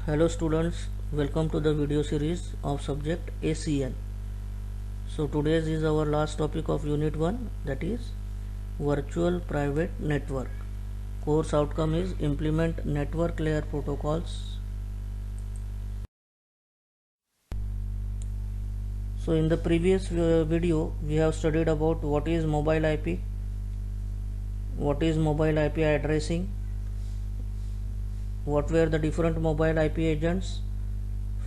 Hello students, welcome to the video series of subject ACN. So today's is our last topic of unit 1, that is virtual private network. Course outcome is implement network layer protocols. So in the previous video we have studied about what is mobile IP, what is mobile IP addressing, what were the different mobile IP agents,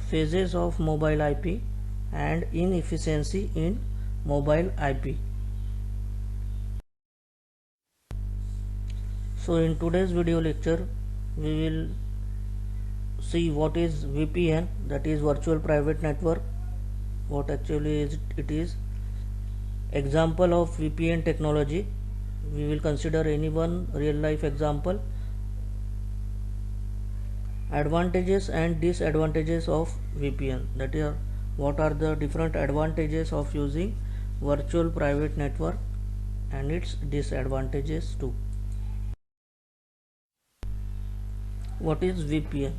phases of mobile IP and inefficiency in mobile IP. So in today's video lecture we will see what is VPN, that is virtual private network, what actually is it is, example of VPN technology, we will consider any one real life example, advantages and disadvantages of VPN, that is what are the different advantages of using virtual private network and its disadvantages too. What is VPN?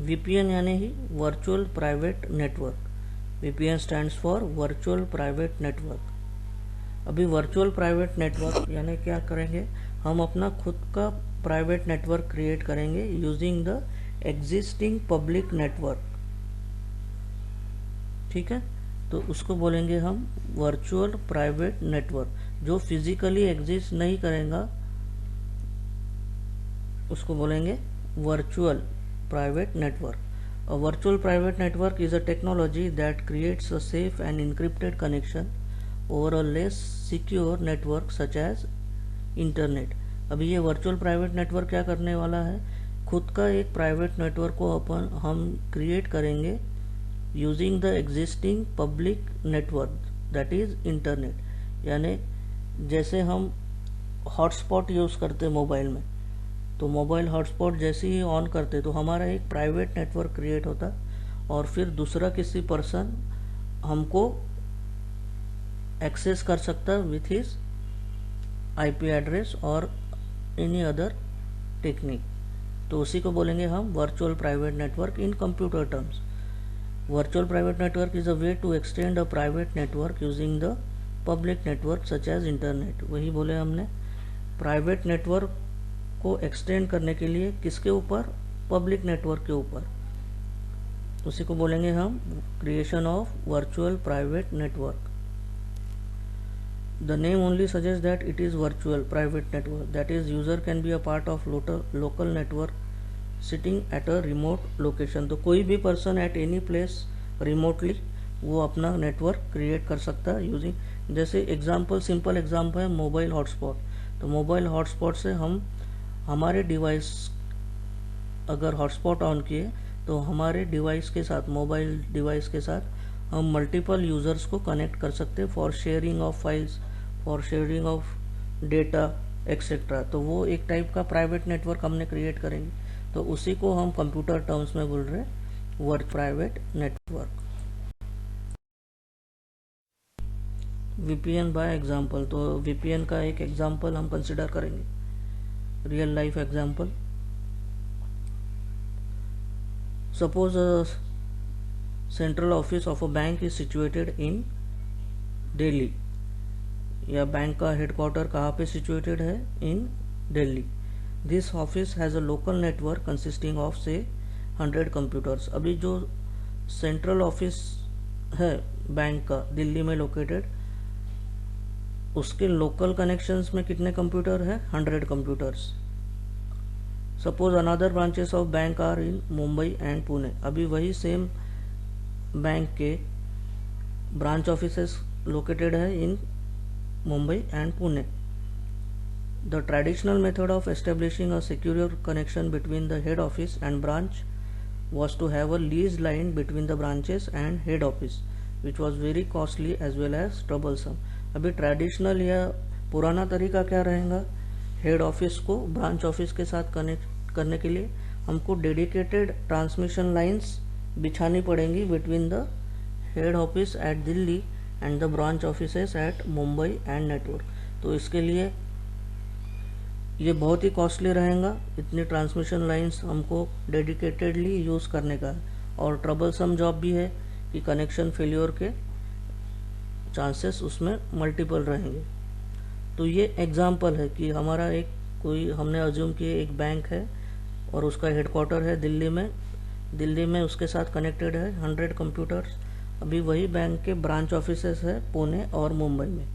VPN यानी ही virtual private network. VPN stands for virtual private network. अभी virtual private network यानी क्या करेंगे, हम अपना खुद का प्राइवेट नेटवर्क क्रिएट करेंगे using the existing public network. ठीक है, तो उसको बोलेंगे हम वर्चुअल प्राइवेट नेटवर्क. जो फिजिकली एग्जिस्ट नहीं करेगा उसको बोलेंगे virtual private network. A virtual private network is a technology that creates a safe and encrypted connection over a less secure network such as internet. अभी ये virtual private network क्या करने वाला है, खुद का एक private network को अपन हम create करेंगे using the existing public network that is internet. यानी जैसे हम hotspot यूज़ करते मोबाइल में, तो मोबाइल हॉटस्पॉट जैसे ही ऑन करते तो हमारा एक प्राइवेट नेटवर्क क्रिएट होता और फिर दूसरा किसी पर्सन हमको एक्सेस कर सकता विथ हिज आईपी एड्रेस और एनी अदर टेक्निक. तो उसी को बोलेंगे हम virtual private network in computer terms. Virtual private network is a way to extend a private network using the public network such as internet. वही बोले हमने, private network को एक्सटेंड करने के लिए किसके ऊपर, पब्लिक नेटवर्क के ऊपर. उसी को बोलेंगे हम creation of virtual private network. The name only suggest that it is virtual private network, that is user can be a part of local network sitting at a remote location. तो कोई भी person at any place remotely वो अपना network create कर सकता है using, जैसे example, simple example है मोबाइल हॉटस्पॉट. तो मोबाइल हॉटस्पॉट से हम हमारे डिवाइस अगर हॉटस्पॉट ऑन किए तो हमारे डिवाइस के साथ, मोबाइल डिवाइस के साथ हम मल्टीपल यूज़र्स को कनेक्ट कर सकते हैं for sharing of files, for sharing of data etcetera. तो वो एक टाइप का प्राइवेट नेटवर्क हमने क्रिएट करेंगे. तो उसी को हम कंप्यूटर टर्म्स में बोल रहे हैं work private network. VPN by example. तो VPN का एक एग्जाम्पल हम कंसिडर करेंगे, real life example. Suppose a central office of a bank is situated in Delhi. या बैंक का हेडक्वार्टर कहाँ पे सिचुएटेड है, in Delhi. This office has a local network consisting of say 100 computers. अभी जो सेंट्रल ऑफिस है bank का दिल्ली में लोकेटेड, उसके लोकल कनेक्शंस में कितने कंप्यूटर है, 100 computers. Suppose another branches of bank are in Mumbai and Pune. अभी वही सेम बैंक के ब्रांच ऑफिसेस लोकेटेड है in Mumbai and Pune. The traditional method of establishing a secure connection between the head office and branch was to have a leased line between the branches and head office, which was very costly as well as troublesome. अभी traditional या पुराना तरीका क्या रहेगा, head office को branch office के साथ connect करने के लिए हमको डेडिकेटेड ट्रांसमिशन लाइंस बिछानी पड़ेंगी between the head office at Delhi and the branch offices at Mumbai and network. तो इसके लिए ये बहुत ही कॉस्टली रहेगा, इतनी ट्रांसमिशन लाइंस हमको डेडिकेटेडली यूज़ करने का है, और ट्रबलसम जॉब भी है कि कनेक्शन फेल्योर के चांसेस उसमें मल्टीपल रहेंगे। तो ये एग्जांपल है कि हमारा एक कोई हमने अज्यूम किए एक बैंक है और उसका हेडक्वार्टर है दिल्ली में उसके साथ कनेक्टेड है 100 कंप्यूटर्स। अभी वही बैंक के ब्रांच ऑफिसेस है पुणे और मुंबई में।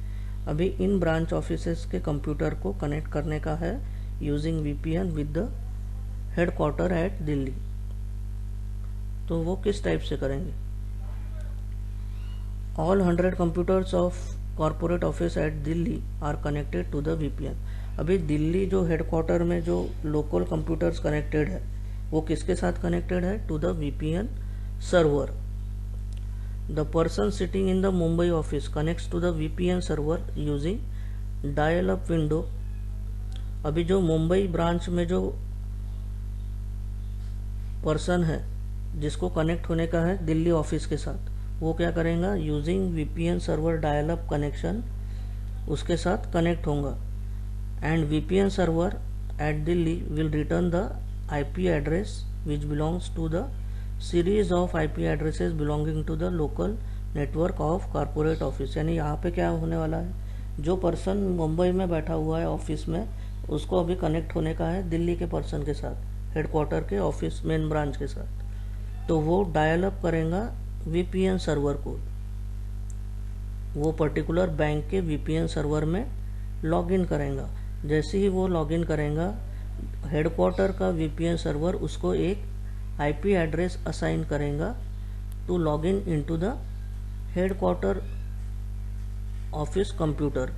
अभी इन ब्रांच ऑफिसेस के कंप्यूटर को कनेक्ट करने का है using VPN with the headquarter at Delhi. तो वो किस टाइप से करेंगे? All 100 computers of corporate office at Delhi are connected to the VPN. अभी दिल्ली जो हेडक्वार्टर में जो लोकल कंप्यूटर्स कनेक्टेड है वो किसके साथ कनेक्टेड है? To the VPN server. The person sitting in the Mumbai office connects to the VPN server using dial up window. अभी जो मुंबई ब्रांच में जो पर्सन है जिसको कनेक्ट होने का है दिल्ली ऑफिस के साथ, वो क्या करेगा? Using VPN server dial up connection उसके साथ कनेक्ट होगा। And VPN server at Delhi will return the IP address which belongs to the series of IP addresses belonging to the local network of corporate office. यानी यहाँ पे क्या होने वाला है, जो पर्सन मुंबई में बैठा हुआ है ऑफिस में, उसको अभी कनेक्ट होने का है दिल्ली के पर्सन के साथ, हेडक्वार्टर के ऑफिस मेन ब्रांच के साथ। तो वो डायल अप करेगा वीपीएन सर्वर को, वो पर्टिकुलर बैंक के वीपीएन सर्वर में लॉगिन करेगा। जैसे ही वो लॉगिन करेगा, हेडक्वार्टर का वीपीएन सर्वर उसको एक आईपी एड्रेस असाइन करेगा to login into the headquarter office computer.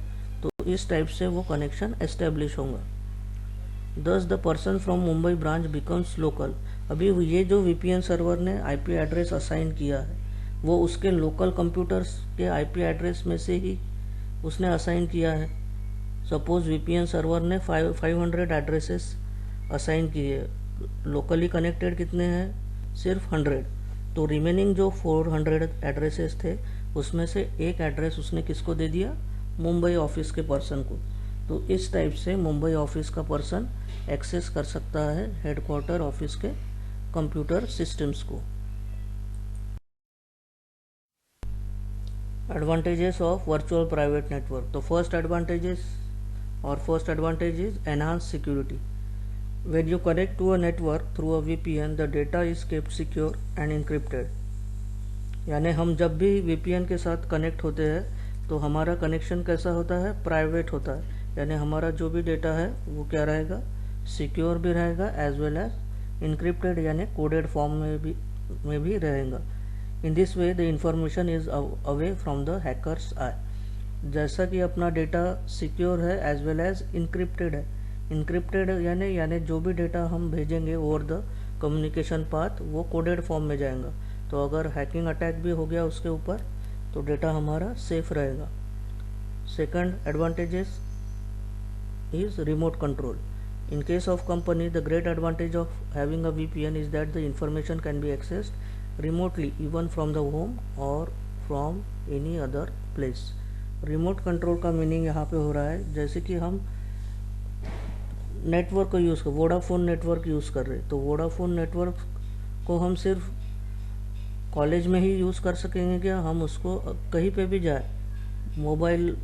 तो इस टाइप से वो कनेक्शन एस्टेब्लिश होगा। Thus the person from Mumbai branch becomes local. अभी ये जो वीपीएन सर्वर ने आईपी एड्रेस असाइन किया है वो उसके लोकल कंप्यूटर्स के आईपी एड्रेस में से ही उसने असाइन किया है। सपोज वीपीएन सर्वर ने 500 एड्रेसेस असाइन किए, लोकली कनेक्टेड कितने हैं? सिर्फ 100। तो रिमेनिंग जो 400 एड्रेसेस थे उसमें से एक एड्रेस उसने किसको दे दिया? मुंबई ऑफिस के पर्सन को। तो इस टाइप से मुंबई ऑफिस का पर्सन एक्सेस कर सकता है हेडक्वार्टर ऑफिस के कंप्यूटर सिस्टम्स को। Advantages of virtual private network. तो first advantage is enhance security. When you connect to a network through a VPN, the data is kept secure and encrypted. यानी हम जब भी VPN के साथ connect होते हैं तो हमारा कनेक्शन कैसा होता है? प्राइवेट होता है। यानी हमारा जो भी डेटा है वो क्या रहेगा? सिक्योर भी रहेगा एज वेल एज इनक्रिप्टेड यानी कोडेड फॉर्म में भी रहेगा। In this way the information is away from the hackers eye. जैसा कि अपना डेटा सिक्योर है एज वेल एज इनक्रिप्टेड है। इनक्रिप्टेड यानी जो भी डेटा हम भेजेंगे ओवर द कम्युनिकेशन पाथ वो कोडेड फॉर्म में जाएगा। तो अगर हैकिंग अटैक भी हो गया उसके ऊपर तो डेटा हमारा सेफ रहेगा। Second advantages is remote control. In case of company the great advantage of having a VPN is that the information can be accessed remotely even from the home और from any other place. Remote control का meaning यहाँ पे हो रहा है जैसे कि हम नेटवर्क को यूज़ कर वोडाफोन नेटवर्क यूज़ कर रहे, तो वोडाफोन नेटवर्क को हम सिर्फ कॉलेज में ही यूज़ कर सकेंगे क्या? हम उसको कहीं पे भी जाए, मोबाइल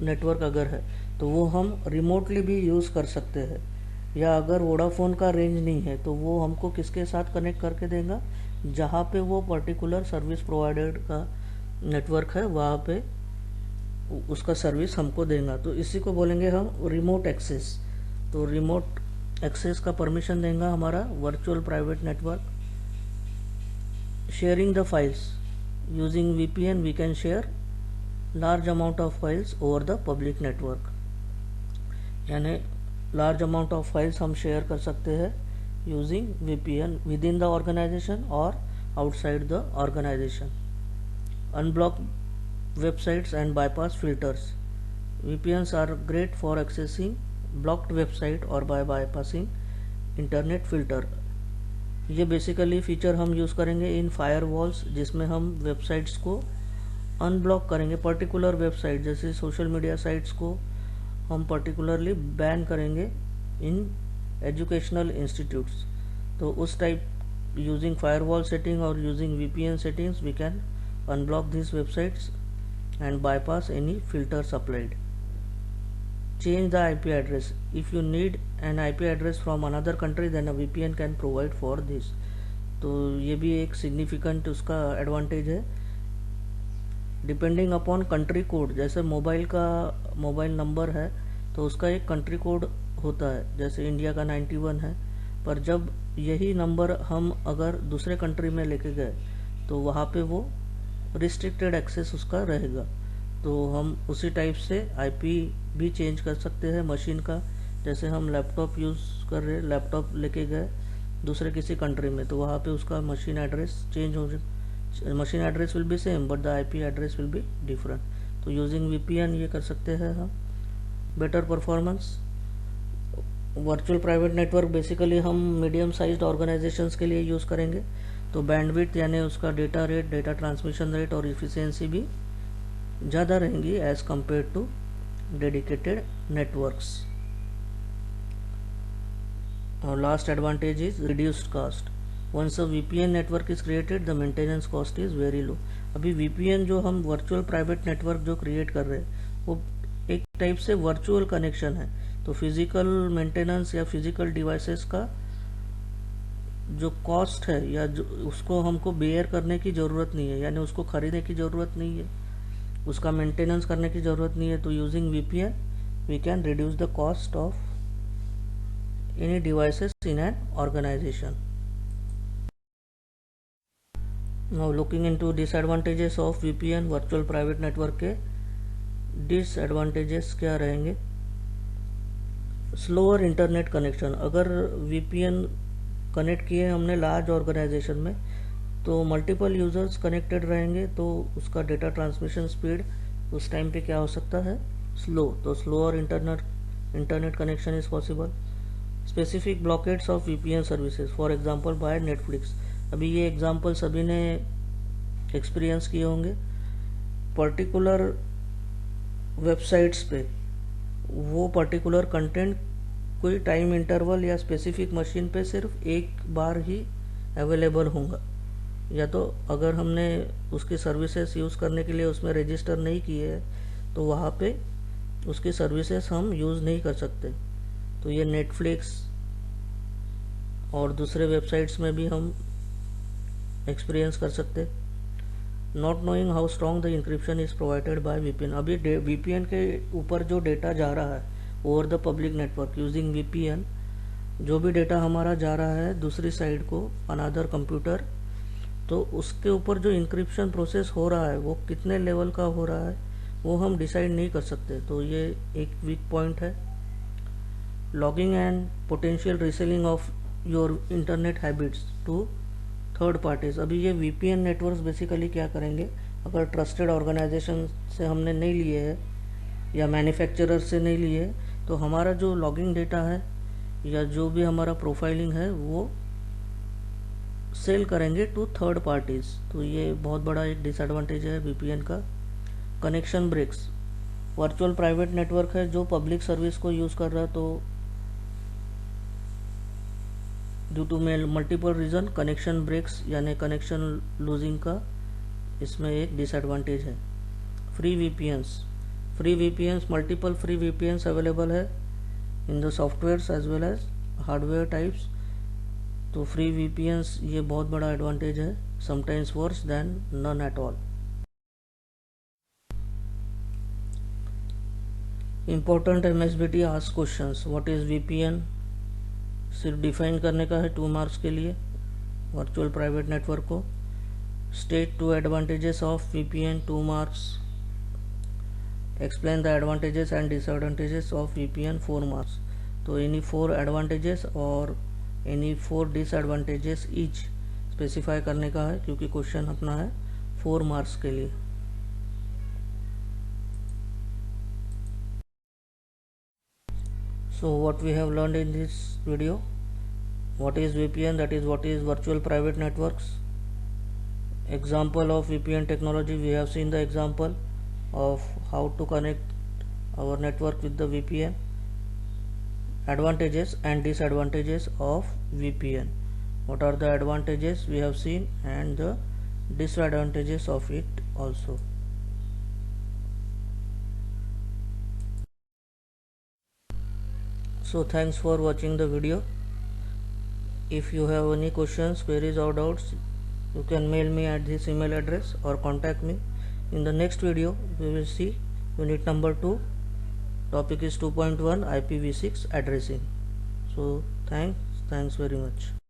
नेटवर्क अगर है तो वो हम रिमोटली भी यूज़ कर सकते हैं। या अगर वोडाफोन का रेंज नहीं है तो वो हमको किसके साथ कनेक्ट करके देगा? जहाँ पे वो पर्टिकुलर सर्विस प्रोवाइडर का नेटवर्क है वहाँ पे उसका सर्विस हमको देगा। तो इसी को बोलेंगे हम रिमोट एक्सेस। तो रिमोट एक्सेस का परमिशन देगा हमारा virtual private network. Sharing the files using VPN we can share large amount of files over the public network. यानी लार्ज अमाउंट ऑफ फाइल्स हम शेयर कर सकते हैं using VPN within the organization और outside the organization. Unblock websites and bypass filters. VPNs are great for accessing blocked website और by bypassing internet filter। ये basically feature हम use करेंगे इन firewalls जिसमें हम वेबसाइट्स को अनब्लॉक करेंगे। Particular website जैसे सोशल मीडिया साइट्स को हम पर्टिकुलरली बैन करेंगे in educational institutes. तो उस type using firewall setting or using VPN settings we can unblock these websites and bypass any filters applied. Change the IP address. If you need an IP address from another country then a VPN can provide for this. तो ये भी एक significant उसका advantage है. Depending upon country code, जैसे mobile का mobile number है तो उसका एक कंट्री कोड होता है, जैसे इंडिया का 91 है, पर जब यही नंबर हम अगर दूसरे कंट्री में लेके गए तो वहाँ पे वो रिस्ट्रिक्टेड एक्सेस उसका रहेगा. तो हम उसी टाइप से आईपी भी चेंज कर सकते हैं मशीन का. जैसे हम लैपटॉप यूज़ कर रहे, लैपटॉप लेके गए दूसरे किसी कंट्री में तो वहाँ पे उसका मशीन एड्रेस चेंज हो जाए. Machine address will be same but the IP address will be different. तो यूजिंग वीपीएन ये कर सकते हैं हम. Better performance. Virtual private network basically हम मीडियम साइज्ड ऑर्गेनाइजेशंस के लिए यूज़ करेंगे. तो बैंडविड्थ यानी उसका data rate, data transmission rate और इफिशियंसी भी ज़्यादा रहेंगी as compare to dedicated networks. और last advantage is reduced cost. Once a VPN network is created, the maintenance cost is very low. अभी VPN जो हम वर्चुअल प्राइवेट नेटवर्क जो create कर रहे हैं वो एक टाइप से वर्चुअल कनेक्शन है. तो फिजिकल मेंटेनेंस या फिजिकल डिवाइसेस का जो कॉस्ट है या जो उसको हमको बेयर करने की ज़रूरत नहीं है, यानी उसको खरीदने की ज़रूरत नहीं है, उसका मेंटेनेंस करने की ज़रूरत नहीं है. तो using VPN we can reduce the cost of any devices in an organization. Now looking into disadvantages of VPN virtual private network के डिसएडवांटेजेस क्या रहेंगे. Slower internet connection. अगर VPN कनेक्ट किए हमने लार्ज ऑर्गेनाइजेशन में तो मल्टीपल यूजर्स कनेक्टेड रहेंगे तो उसका डेटा ट्रांसमिशन स्पीड उस टाइम पे क्या हो सकता है, स्लो. तो slower internet connection is possible. Specific blockades of VPN services for example by Netflix. अभी ये एग्जांपल सभी ने एक्सपीरियंस किए होंगे. पर्टिकुलर वेबसाइट्स पे वो पर्टिकुलर कंटेंट कोई टाइम इंटरवल या स्पेसिफिक मशीन पे सिर्फ एक बार ही अवेलेबल होगा, या तो अगर हमने उसकी सर्विसेज यूज़ करने के लिए उसमें रजिस्टर नहीं किए है तो वहाँ पे उसकी सर्विसेज हम यूज़ नहीं कर सकते. तो ये नेटफ्लिक्स और दूसरे वेबसाइट्स में भी हम एक्सपीरियंस कर सकते. Not knowing how strong the encryption is provided by VPN. अभी VPN के ऊपर जो डेटा जा रहा है over the public network using VPN, जो भी डेटा हमारा जा रहा है दूसरी साइड को अनदर कंप्यूटर, तो उसके ऊपर जो इंक्रिप्शन प्रोसेस हो रहा है वो कितने लेवल का हो रहा है वो हम डिसाइड नहीं कर सकते. तो ये एक वीक पॉइंट है. Logging and potential reselling of your internet habits to third parties. अभी ये VPN नेटवर्क्स बेसिकली क्या करेंगे, अगर ट्रस्टेड ऑर्गेनाइजेशन से हमने नहीं लिए है या मैन्युफैक्चरर से नहीं लिए है तो हमारा जो लॉगिंग डेटा है या जो भी हमारा प्रोफाइलिंग है वो सेल करेंगे टू थर्ड पार्टीज. तो ये बहुत बड़ा एक डिसएडवांटेज है VPN का. Connection breaks. Virtual private network है जो पब्लिक सर्विस को यूज़ कर रहा है तो due to multiple reason connection breaks यानी कनेक्शन लूजिंग का इसमें एक डिसएडवांटेज है. Free VPNs multiple free VPNs available है in the softwares as well as hardware types. तो फ्री VPNs ये बहुत बड़ा एडवांटेज है, sometimes worse than none at all. Important MSBT ask questions. What is VPN, सिर्फ define करने का है 2 मार्क्स के लिए वर्चुअल प्राइवेट नेटवर्क को. State 2 advantages of VPN 2 marks. Explain the advantages and disadvantages of VPN 4 marks. तो any 4 advantages और any 4 disadvantages each specify करने का है क्योंकि क्वेश्चन अपना है 4 मार्क्स के लिए. So what we have learned in this video, what is VPN, that is what is virtual private networks. Example of VPN technology, we have seen the example of how to connect our network with the VPN advantages and disadvantages of VPN. What are the advantages we have seen and the disadvantages of it also. So thanks for watching the video. If you have any questions, queries or doubts, you can mail me at this email address or contact me. In the next video we will see unit number 2. Topic is 2.1 IPv6 addressing. So thanks very much.